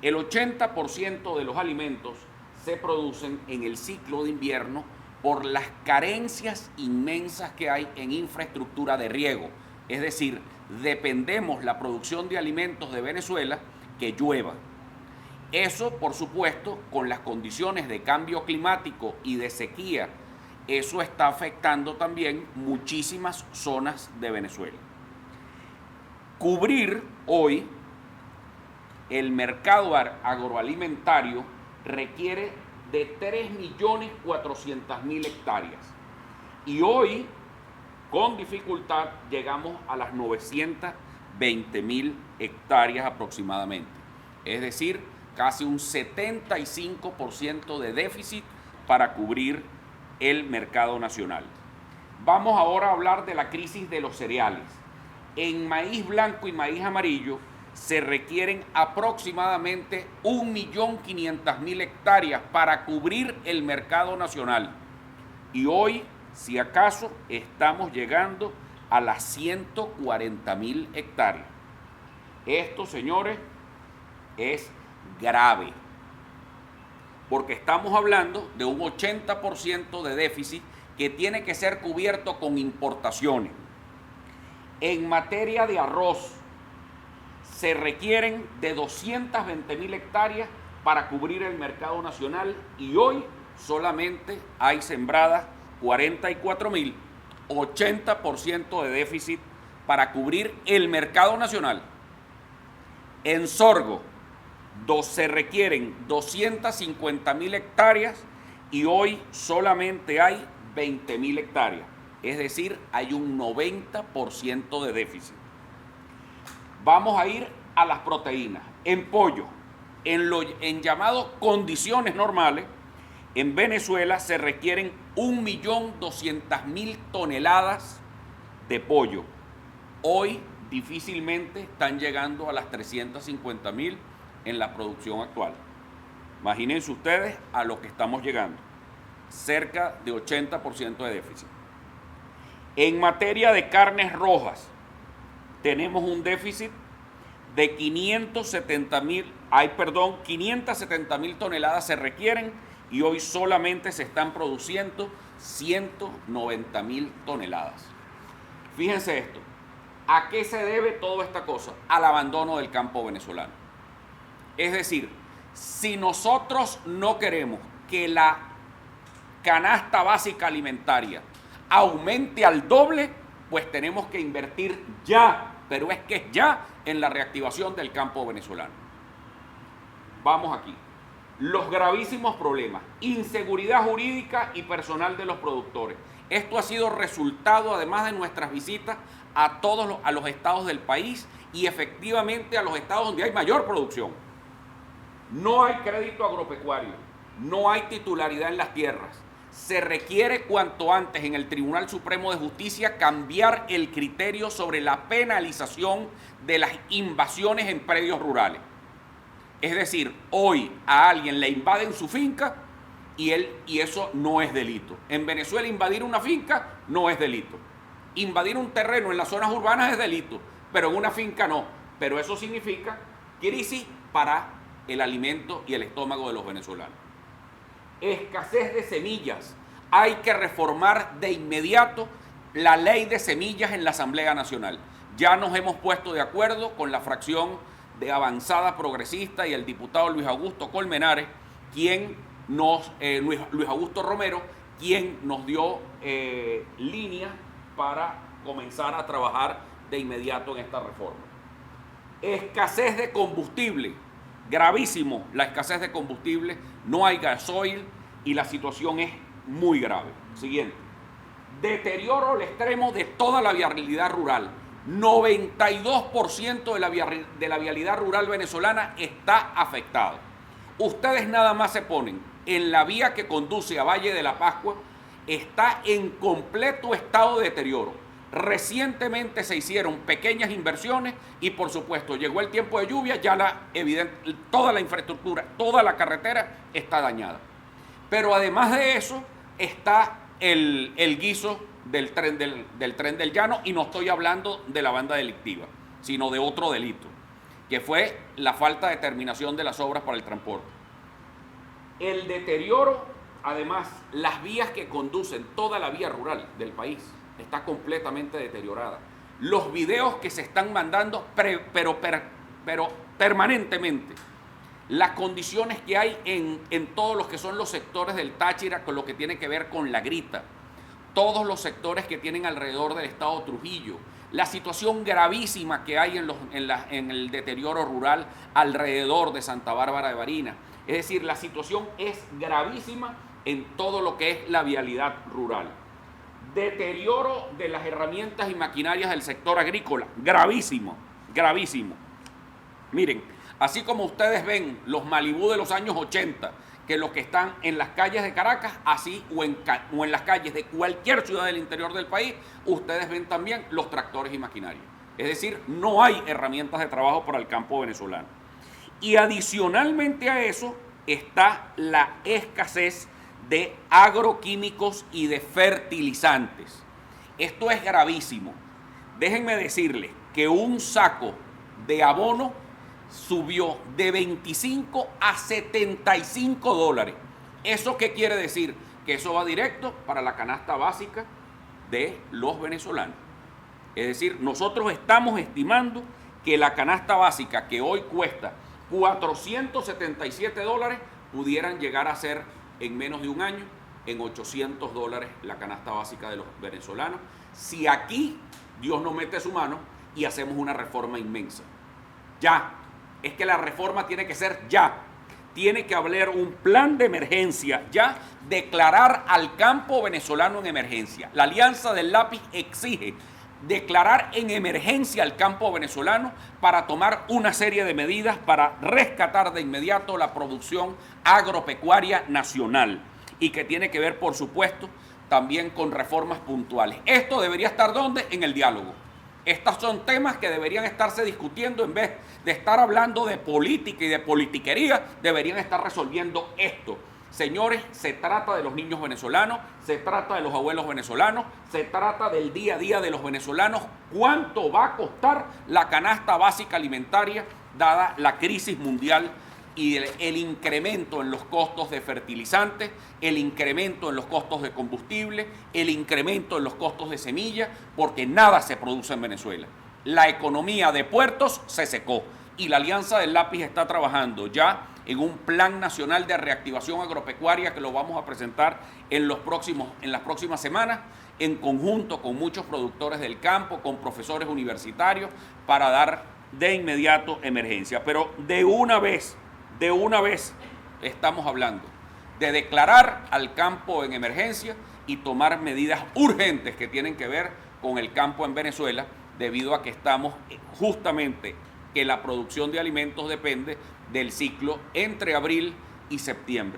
El 80% de los alimentos se producen en el ciclo de invierno por las carencias inmensas que hay en infraestructura de riego. Es decir, dependemos la producción de alimentos de Venezuela que llueva. Eso, por supuesto, con las condiciones de cambio climático y de sequía, eso está afectando también muchísimas zonas de Venezuela. Cubrir hoy el mercado agroalimentario requiere de 3.400.000 hectáreas. Y hoy, con dificultad, llegamos a las 920.000 hectáreas aproximadamente. Es decir, casi un 75% de déficit para cubrir el mercado nacional. Vamos ahora a hablar de la crisis de los cereales. En maíz blanco y maíz amarillo se requieren aproximadamente 1.500.000 hectáreas para cubrir el mercado nacional. Y hoy, si acaso, estamos llegando a las 140.000 hectáreas. Esto, señores, es grave, porque estamos hablando de un 80% de déficit que tiene que ser cubierto con importaciones. En materia de arroz, se requieren de 220.000 hectáreas para cubrir el mercado nacional y hoy solamente hay sembradas 44.000, 80% de déficit para cubrir el mercado nacional. En sorgo se requieren 250.000 hectáreas y hoy solamente hay 20.000 hectáreas, es decir, hay un 90% de déficit. Vamos a ir a las proteínas. En pollo, en llamadas condiciones normales, en Venezuela se requieren 1.200.000 toneladas de pollo. Hoy difícilmente están llegando a las 350.000 en la producción actual. Imagínense ustedes a lo que estamos llegando, cerca de 80% de déficit. En materia de carnes rojas, tenemos un déficit de 570.000 toneladas se requieren y hoy solamente se están produciendo 190.000 toneladas. Fíjense esto, ¿a qué se debe toda esta cosa? Al abandono del campo venezolano. Es decir, si nosotros no queremos que la canasta básica alimentaria aumente al doble, pues tenemos que invertir ya, pero es que es ya, en la reactivación del campo venezolano. Vamos aquí. Los gravísimos problemas, inseguridad jurídica y personal de los productores. Esto ha sido resultado, además de nuestras visitas a los estados del país y efectivamente a los estados donde hay mayor producción. No hay crédito agropecuario, no hay titularidad en las tierras. Se requiere cuanto antes en el Tribunal Supremo de Justicia cambiar el criterio sobre la penalización de las invasiones en predios rurales. Es decir, hoy a alguien le invaden su finca y eso no es delito. En Venezuela invadir una finca no es delito. Invadir un terreno en las zonas urbanas es delito, pero en una finca no. Pero eso significa crisis para el alimento y el estómago de los venezolanos. Escasez de semillas. Hay que reformar de inmediato la ley de semillas en la Asamblea Nacional. Ya nos hemos puesto de acuerdo con la fracción de Avanzada Progresista y el diputado Luis Augusto Colmenares, Luis Augusto Romero, quien nos dio línea para comenzar a trabajar de inmediato en esta reforma. Escasez de combustible. Gravísimo la escasez de combustible, no hay gasoil y la situación es muy grave. Siguiente. Deterioro al extremo de toda la vialidad rural. 92% de la vialidad rural venezolana está afectada. Ustedes nada más se ponen en la vía que conduce a Valle de la Pascua, está en completo estado de deterioro. Recientemente se hicieron pequeñas inversiones y por supuesto llegó el tiempo de lluvia, ya toda la infraestructura, toda la carretera está dañada. Pero además de eso está el guiso del tren del llano y no estoy hablando de la banda delictiva, sino de otro delito. que fue la falta de terminación de las obras para el transporte. El deterioro, además, las vías que conducen, toda la vía rural del país está completamente deteriorada. Los videos que se están mandando, pero permanentemente, las condiciones que hay en todos los que son los sectores del Táchira, con lo que tiene que ver con La Grita, todos los sectores que tienen alrededor del estado Trujillo, la situación gravísima que hay en el deterioro rural alrededor de Santa Bárbara de Barinas. Es decir, la situación es gravísima en todo lo que es la vialidad rural. Deterioro de las herramientas y maquinarias del sector agrícola, gravísimo, gravísimo. Miren, así como ustedes ven los Malibú de los años 80, que los que están en las calles de Caracas, así o en las calles de cualquier ciudad del interior del país, ustedes ven también los tractores y maquinarias. Es decir, no hay herramientas de trabajo para el campo venezolano. Y adicionalmente a eso está la escasez de agroquímicos y de fertilizantes. Esto es gravísimo. Déjenme decirles que un saco de abono subió de 25 a 75 dólares. ¿Eso qué quiere decir? Que eso va directo para la canasta básica de los venezolanos. Es decir, nosotros estamos estimando que la canasta básica, que hoy cuesta 477 dólares, pudieran llegar a ser en menos de un año en 800 dólares la canasta básica de los venezolanos, si aquí Dios no mete su mano y hacemos una reforma inmensa. Ya. Es que la reforma tiene que ser ya. Tiene que haber un plan de emergencia ya, declarar al campo venezolano en emergencia. La Alianza del Lápiz exige declarar en emergencia al campo venezolano para tomar una serie de medidas para rescatar de inmediato la producción agropecuaria nacional y que tiene que ver, por supuesto, también con reformas puntuales. Esto debería estar ¿dónde? En el diálogo. Estos son temas que deberían estarse discutiendo en vez de estar hablando de política y de politiquería, deberían estar resolviendo esto. Señores, se trata de los niños venezolanos, se trata de los abuelos venezolanos, se trata del día a día de los venezolanos. ¿Cuánto va a costar la canasta básica alimentaria dada la crisis mundial y el incremento en los costos de fertilizantes, el incremento en los costos de combustible, el incremento en los costos de semillas, porque nada se produce en Venezuela? La economía de puertos se secó y la Alianza del Lápiz está trabajando ya en un plan nacional de reactivación agropecuaria que lo vamos a presentar en las próximas semanas, en conjunto con muchos productores del campo, con profesores universitarios, para dar de inmediato emergencia. Pero de una vez estamos hablando de declarar al campo en emergencia y tomar medidas urgentes que tienen que ver con el campo en Venezuela, debido a que estamos justamente que la producción de alimentos depende del ciclo entre abril y septiembre.